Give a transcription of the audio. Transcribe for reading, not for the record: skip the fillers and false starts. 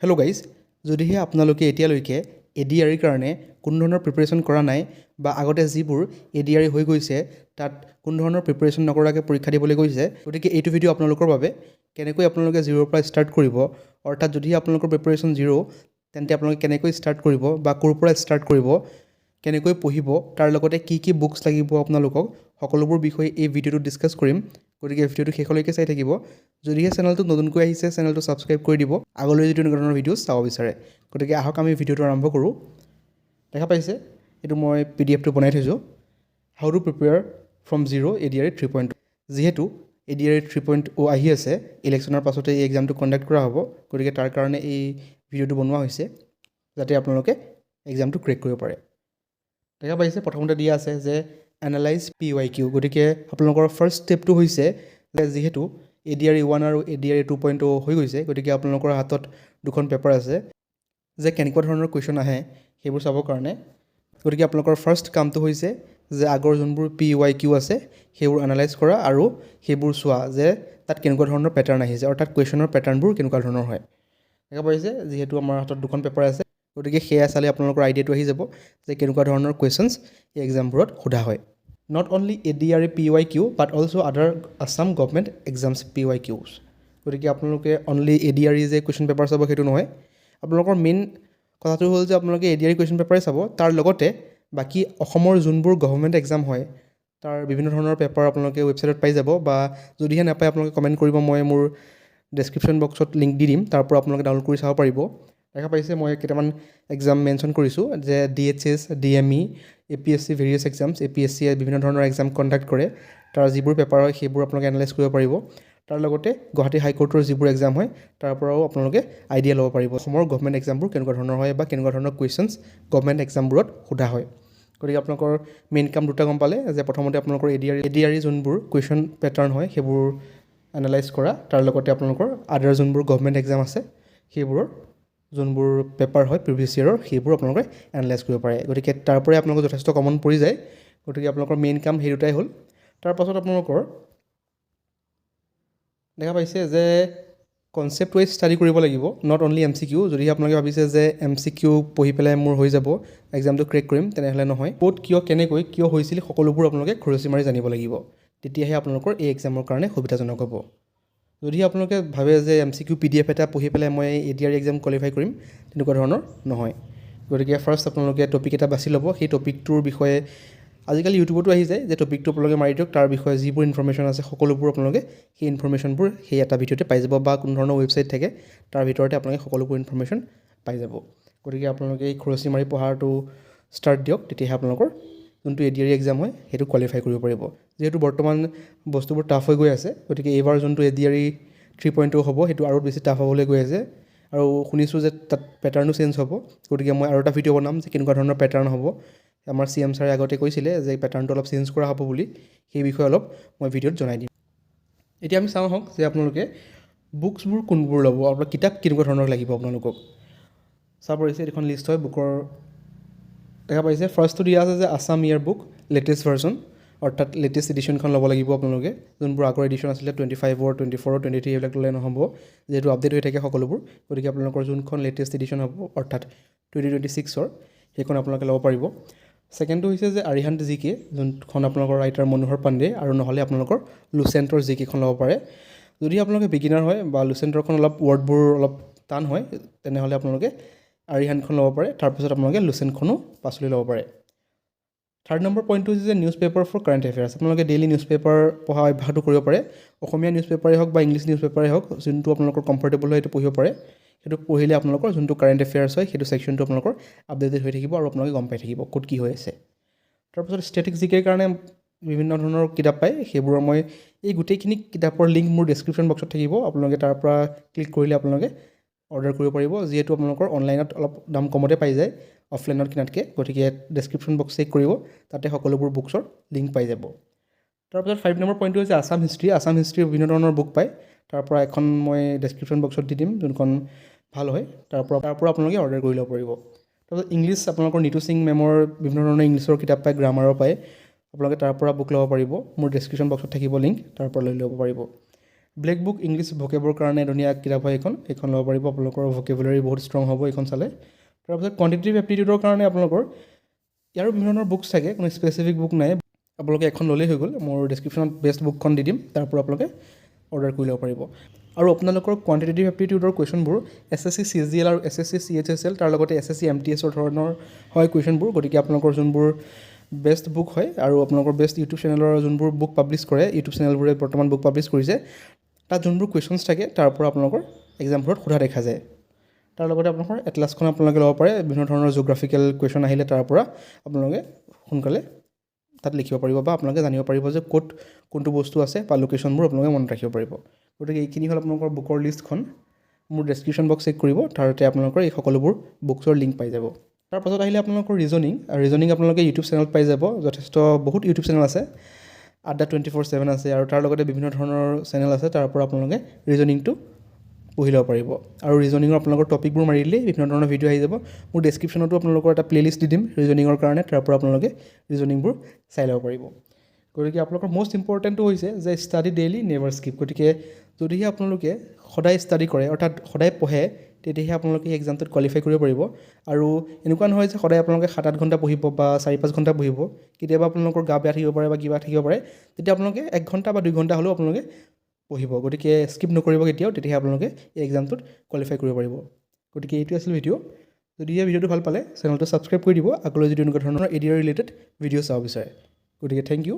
Hello' guys, যদিহে আপোনালোকে এতিয়ালৈকে ADR কাৰণে কোনো ধৰণৰ প্ৰিপেৰেশ্যন কৰা নাই বা আগতে যিবোৰ ADR হৈ গৈছে তাত কোনো ধৰণৰ প্ৰিপেৰেশ্যন নকৰাকৈ পৰীক্ষা দিবলৈ গৈছে, গতিকে এইটো ভিডিঅ' আপোনালোকৰ বাবে কেনেকৈ আপোনালোকে জিৰ'ৰ পৰা ষ্টাৰ্ট কৰিব, অৰ্থাৎ যদিহে আপোনালোকৰ প্ৰিপেৰেশ্যন জিৰ' তেন্তে আপোনালোকে কেনেকৈ ষ্টাৰ্ট কৰিব বা ক'ৰ পৰা ষ্টাৰ্ট কৰিব, কেনেকৈ পঢ়িব, তাৰ লগতে কি কি বুকছ লাগিব আপোনালোকক, সকলোবোৰ বিষয়ে এই ভিডিঅ'টোত ডিছকাছ কৰিম। গতিকে ভিডিঅ'টো শেষলৈকে চাই থাকিব। যদিহে চেনেলটো নতুনকৈ আহিছে চেনেলটো ছাবস্ক্ৰাইব কৰি দিব আগলৈ যদি এনেকুৱা ধৰণৰ ভিডিঅ' চাব বিচাৰে। গতিকে আহক আমি ভিডিঅ'টো আৰম্ভ কৰোঁ। দেখা পাইছে এইটো মই PDF টো বনাই থৈছোঁ, how to prepare from zero' ADR 3.0। যিহেতু ADR 3.0 আহি আছে, ইলেকশ্যনৰ পাছতে এই এক্সামটো কণ্ডাক্ট কৰা হ'ব, গতিকে তাৰ কাৰণে এই ভিডিঅ'টো বনোৱা হৈছে যাতে আপোনালোকে এক্সামটো ক্ৰেক কৰিব পাৰে। দেখা পাইছে প্ৰথমতে দিয়া আছে যে এনালাইজ PYQ। গতিকে আপোনালোকৰ ফাৰ্ষ্ট ষ্টেপটো হৈছে যে যিহেতু ADR 1 আৰু ADR 2.0 হৈ গৈছে, গতিকে আপোনালোকৰ হাতত দুখন পেপাৰ আছে যে কেনেকুৱা ধৰণৰ কুৱেশ্যন আহে সেইবোৰ চাবৰ কাৰণে। গতিকে আপোনালোকৰ ফাৰ্ষ্ট কামটো হৈছে যে আগৰ যোনবোৰ PYQ আছে সেইবোৰ এনালাইজ কৰা আৰু সেইবোৰ চোৱা যে তাত কেনেকুৱা ধৰণৰ পেটাৰ্ণ আহিছে, অৰ্থাৎ কুৱেশ্যনৰ পেটাৰ্ণবোৰ কেনেকুৱা ধৰণৰ হয়। দেখা পাইছে যিহেতু আমাৰ হাতত দুখন পেপাৰ আছে, গতিকে সেয়া চালে আপোনালোকৰ আইডিয়াটো আহি যাব যে কেনেকুৱা ধৰণৰ কুৱেশ্যনছ এই এক্সামবোৰত সোধা হয়। Not only ADR PYQ but also' আদাৰ আছাম গভৰ্ণমেণ্ট এক্সামছ PYQs। গতিকে আপোনালোকে অনলি ADR যে কুৱেশ্যন পেপাৰ চাব সেইটো নহয়, আপোনালোকৰ মেইন কথাটো হ'ল যে আপোনালোকে ADR কুৱেশ্যন পেপাৰে চাব, তাৰ লগতে বাকী অসমৰ যোনবোৰ গভৰ্ণমেণ্ট এক্সাম হয় তাৰ বিভিন্ন ধৰণৰ পেপাৰ আপোনালোকে ৱেবছাইটত পাই যাব, বা যদিহে নাপায় আপোনালোকে কমেণ্ট কৰিব, মই মোৰ ডেছক্ৰিপশ্যন বক্সত লিংক দি দিম, তাৰ পৰা আপোনালোকে ডাউনলোড কৰি চাব পাৰিব। দেখা পাইছে মই কেইটামান এক্সাম মেনশ্যন কৰিছোঁ যে DHS, DME, APSC various exams, APSCয়ে বিভিন্ন ধৰণৰ এক্সাম কণ্ডাক্ট কৰে, তাৰ যিবোৰ পেপাৰ হয় সেইবোৰ আপোনালোকে এনালাইজ কৰিব পাৰিব। তাৰ লগতে গুৱাহাটী হাইকোৰ্টৰ যিবোৰ এক্সাম হয় তাৰ পৰাও আপোনালোকে আইডিয়া ল'ব পাৰিব অসমৰ গভৰ্ণমেণ্ট এক্সামবোৰ কেনেকুৱা ধৰণৰ হয় বা কেনেকুৱা ধৰণৰ কুৱেশ্যনছ গভৰ্ণমেণ্ট এক্সামবোৰত সোধা হয়। গতিকে আপোনালোকৰ মেইন কাম দুটা গম পালে যে প্ৰথমতে আপোনালোকৰ ADR যোনবোৰ কুৱেশ্যন পেটাৰ্ণ হয় সেইবোৰ এনালাইজ কৰা, তাৰ লগতে আপোনালোকৰ আদাৰ যোনবোৰ গভৰ্ণমেণ্ট এক্সাম আছে সেইবোৰৰ যোনবোৰ পেপাৰ হয় প্ৰিভিয়াছ ইয়েৰৰ সেইবোৰ আপোনালোকে এনালাইজ কৰিব পাৰে। গতিকে তাৰ পৰাই আপোনালোকৰ যথেষ্ট কমন পৰি যায়। গতিকে আপোনালোকৰ মেইন কাম সেই দুটাই হ'ল। তাৰপাছত আপোনালোকৰ দেখা পাইছে যে কনচেপ্ট ৱাইজ ষ্টাডি কৰিব লাগিব, নট অনলি MCQ। যদিহে আপোনালোকে ভাবিছে যে MCQ পঢ়ি পেলাই মোৰ হৈ যাব, এক্সামটো ক্ৰেক কৰিম, তেনেহ'লে নহয়। ক'ত কিয় কেনেকৈ কিয় হৈছিল সকলোবোৰ আপোনালোকে খৰচি মাৰি জানিব লাগিব, তেতিয়াহে আপোনালোকৰ এই এক্সামৰ কাৰণে সুবিধাজনক হ'ব। যদি আপোনালোকে ভাবে যে MCQ PDF এটা পঢ়ি পেলাই মই ADR এক্সাম কোৱালিফাই কৰিম, তেনেকুৱা ধৰণৰ নহয়। গতিকে ফাৰ্ষ্ট আপোনালোকে টপিক এটা বাছি ল'ব, সেই টপিকটোৰ বিষয়ে আজিকালি ইউটিউবতো আহি যায় যে টপিকটো আপোনালোকে মাৰি দিয়ক, তাৰ বিষয়ে যিবোৰ ইনফৰ্মেশ্যন আছে সকলোবোৰ আপোনালোকে সেই ইনফৰ্মেশ্যনবোৰ সেই এটা ভিডিঅ'তে পাই যাব, বা কোনো ধৰণৰ ৱেবছাইট থাকে তাৰ ভিতৰতে আপোনালোকে সকলোবোৰ ইনফৰ্মেশ্যন পাই যাব। গতিকে আপোনালোকে এই খৰচি মাৰি পঢ়াটো ষ্টাৰ্ট দিয়ক, তেতিয়াহে আপোনালোকৰ যোনটো ADR এক্সাম হয় সেইটো কোৱালিফাই কৰিব পাৰিব। যিহেতু বৰ্তমান বস্তুবোৰ টাফ হৈ গৈ আছে, গতিকে এইবাৰ যোনটো ADR 3.0 হ'ব সেইটো আৰু বেছি টাফ হ'বলৈ গৈ আছে, আৰু শুনিছোঁ যে তাত পেটাৰ্ণো চেঞ্জ হ'ব। গতিকে মই আৰু এটা ভিডিঅ' বনাম যে কেনেকুৱা ধৰণৰ পেটাৰ্ণ হ'ব। আমাৰ CM ছাৰে আগতে কৈছিলে যে পেটাৰ্ণটো অলপ চেঞ্জ কৰা হ'ব বুলি, সেই বিষয়ে অলপ মই ভিডিঅ'ত জনাই দিম। এতিয়া আমি চাওঁ হওক যে আপোনালোকে বুকছবোৰ কোনবোৰ ল'ব, আপোনালোক কিতাপ কেনেকুৱা ধৰণৰ লাগিব আপোনালোকক। চাব পাৰিছে এইখন লিষ্ট হয় বুকৰ। দেখা পাইছে ফাৰ্ষ্টটো দিয়া আছে যে আছাম ইয়াৰ বুক লেটেষ্ট ভাৰ্জন, অৰ্থাৎ লেটেষ্ট এডিশ্যনখন ল'ব লাগিব আপোনালোকে। যোনবোৰ আগৰ এডিশ্যন আছিলে 25, 24, 23 এইবিলাক ল'লে নহ'ব, যিহেতু আপডেট হৈ থাকে সকলোবোৰ। গতিকে আপোনালোকৰ যোনখন লেটেষ্ট এডিশ্যন হ'ব অৰ্থাৎ 2026ৰ সেইখন আপোনালোকে ল'ব পাৰিব। ছেকেণ্ডটো হৈছে যে আৰিহান্ত GK, যোনখন আপোনালোকৰ ৰাইটাৰ মনোহৰ পাণ্ডে, আৰু নহ'লে আপোনালোকৰ লুচেণ্টৰ GKখন ল'ব পাৰে। যদি আপোনালোকে বিগিনাৰ হয় বা লুচেণ্টৰখন অলপ ৱৰ্ডবোৰ অলপ টান হয়, তেনেহ'লে আপোনালোকে আৰিহান্তখন ল'ব পাৰে, তাৰপিছত আপোনালোকে লুচেণ্টখনো পাছলৈ ল'ব পাৰে। থাৰ্ড নম্বৰ পইণ্টটো হৈছে যে news paper for current affairs. আপোনালোকে ডেইলি নিউজ পেপাৰ পঢ়া অভ্যাসটো কৰিব পাৰে, অসমীয়া নিউজ পেপাৰেই হওক বা ইংলিছ নিউজ পেপাৰেই হওক, যোনটো আপোনালোকৰ কমফৰ্টেবল হয় সেইটো পঢ়িব পাৰে। সেইটো পঢ়িলে আপোনালোকৰ যোনটো কাৰেণ্ট এফেয়াৰ্ছ হয় সেইটো ছেকশ্যনটো আপোনালোকৰ আপডেটেড হৈ থাকিব আৰু আপোনালোকে গম পাই থাকিব ক'ত কি হৈ আছে। তাৰপিছত ষ্টেটিক জিকেৰ কাৰণে বিভিন্ন ধৰণৰ কিতাপ পায়, সেইবোৰৰ মই এই গোটেইখিনি কিতাপৰ লিংক মোৰ ডেছক্ৰিপশ্যন বক্সত থাকিব, আপোনালোকে তাৰ পৰা ক্লিক কৰিলে আপোনালোকে অৰ্ডাৰ কৰিব পাৰিব। যিহেতু আপোনালোকৰ অনলাইনত অলপ দাম কমতে পাই যায় অফলাইনত কিনাতকৈ, গতিকে ডেছক্ৰিপশ্যন বক্স চেক কৰিব, তাতে সকলোবোৰ বুকছৰ লিংক পাই যাব। তাৰপিছত 5 নম্বৰ পইণ্টটো হৈছে আছাম হিষ্ট্ৰী। আছাম হিষ্ট্ৰীৰ বিভিন্ন ধৰণৰ বুক পায়, তাৰ পৰা এখন মই ডেছক্ৰিপশ্যন বক্সত দি দিম যোনখন ভাল হয়, তাৰ পৰা আপোনালোকে অৰ্ডাৰ কৰি ল'ব পাৰিব। তাৰপিছত ইংলিছ আপোনালোকৰ নিতু সিং মেমৰ বিভিন্ন ধৰণৰ ইংলিছৰ কিতাপ পায়, গ্ৰামাৰৰ পায়, আপোনালোকে তাৰ পৰা বুক ল'ব পাৰিব। মোৰ ডেছক্ৰিপশ্যন বক্সত থাকিব লিংক, তাৰ পৰা লৈ ল'ব পাৰিব। ব্লেক বুক ইংলিছ ভকেবৰ কাৰণে ধুনীয়া কিতাপ হয় এইখন ল'ব পাৰিব আপোনালোকৰ ভকেবুলাৰী বহুত ষ্ট্ৰং হ'ব এইখন চালে তাৰপিছত কোৱান্টিটেটিভ এপ্টিটিউডৰ কাৰণে আপোনালোকৰ ইয়াৰো বিভিন্ন ধৰণৰ বুকছ থাকে কোনো স্পেচিফিক বুক নাই আপোনালোকে এখন ল'লেই হৈ গ'ল মোৰ ডেছক্ৰিপশ্যনত বেষ্ট বুকখন দি দিম তাৰ পৰা আপোনালোকে অৰ্ডাৰ কৰি ল'ব পাৰিব আৰু আপোনালোকৰ কোৱান্টিটেটিভ এপ্টিটিউডৰ কুৱেশ্যনবোৰ SSC CGL আৰু SSC CHSL তাৰ লগতে SSC MTSৰ ধৰণৰ হয় কুৱেশ্যনবোৰ গতিকে আপোনালোকৰ যোনবোৰ বেষ্ট বুক হয় আৰু আপোনালোকৰ বেষ্ট ইউটিউব চেনেলৰ যোনবোৰ বুক পাব্লিছ কৰে ইউটিউব চেনেলবোৰে বৰ্তমান বুক পাব্লিছ কৰিছে তাত যোনবোৰ কুৱেশ্যনছ থাকে তাৰ পৰা আপোনালোকৰ এক্সামবোৰত সোধা দেখা যায় তাৰ লগতে আপোনালোকৰ এটলাছখন আপোনালোকে ল'ব পাৰে বিভিন্ন ধৰণৰ জিঅ'গ্ৰাফিকেল কুৱেশ্যন আহিলে তাৰ পৰা আপোনালোকে সোনকালে তাত লিখিব পাৰিব বা আপোনালোকে জানিব পাৰিব যে ক'ত কোনটো বস্তু আছে বা লোকেশ্যনবোৰ আপোনালোকে মনত ৰাখিব পাৰিব গতিকে এইখিনি হ'ল আপোনালোকৰ বুকৰ লিষ্টখন মোৰ ডেছক্ৰিপশ্যন বক্স চেক কৰিব তাতে আপোনালোকৰ এই সকলোবোৰ বুকছৰ লিংক পাই যাব তাৰপাছত আহিলে আপোনালোকৰ ৰিজনিং আপোনালোকে ইউটিউব চেনেলত পাই যাব যথেষ্ট বহুত ইউটিউব চেনেল আছে আড্ডা 24/7 আছে আৰু তাৰ লগতে বিভিন্ন ধৰণৰ চেনেল আছে তাৰ পৰা আপোনালোকে ৰিজনিংটো পঢ়ি ল'ব পাৰিব আৰু ৰিজনিঙৰ আপোনালোকৰ টপিকবোৰ মাৰি দিলেই বিভিন্ন ধৰণৰ ভিডিঅ' আহি যাব মোৰ ডেছক্ৰিপশ্যনতো আপোনালোকৰ এটা প্লে'লিষ্ট দি দিম ৰিজনিঙৰ কাৰণে তাৰ পৰা আপোনালোকে ৰিজনিংবোৰ চাই ল'ব পাৰিব গতিকে আপোনালোকৰ মষ্ট ইম্পৰ্টেণ্টটো হৈছে যে ষ্টাডি ডেইলি নেভাৰ স্কিপ গতিকে যদিহে আপোনালোকে সদায় ষ্টাডি কৰে অৰ্থাৎ সদায় পঢ়ে তেতিয়াহে আপোনালোকে এই এক্সামটোত কোৱালিফাই কৰিব পাৰিব আৰু এনেকুৱা নহয় যে সদায় আপোনালোকে 7-8 ঘণ্টা পঢ়িব বা 4-5 ঘণ্টা পঢ়িব কেতিয়াবা আপোনালোকৰ গা বেয়া থাকিব পাৰে বা কিবা থাকিব পাৰে তেতিয়া আপোনালোকে 1 ঘণ্টা বা 2 ঘণ্টা হ'লেও আপোনালোকে পঢ়িব গতিকে স্কিপ নকৰিব কেতিয়াও তেতিয়াহে আপোনালোকে এই এক্সামটোত কোৱালিফাই কৰিব পাৰিব গতিকে এইটো আছিল ভিডিঅ' যদিহে ভিডিঅ'টো ভাল পালে চেনেলটো ছাবস্ক্ৰাইব কৰি দিব আগলৈ যদি এনেকুৱা ধৰণৰ এডিআৰ ৰিলেটেড ভিডিঅ' চাব বিচাৰে গতিকে থেংক ইউ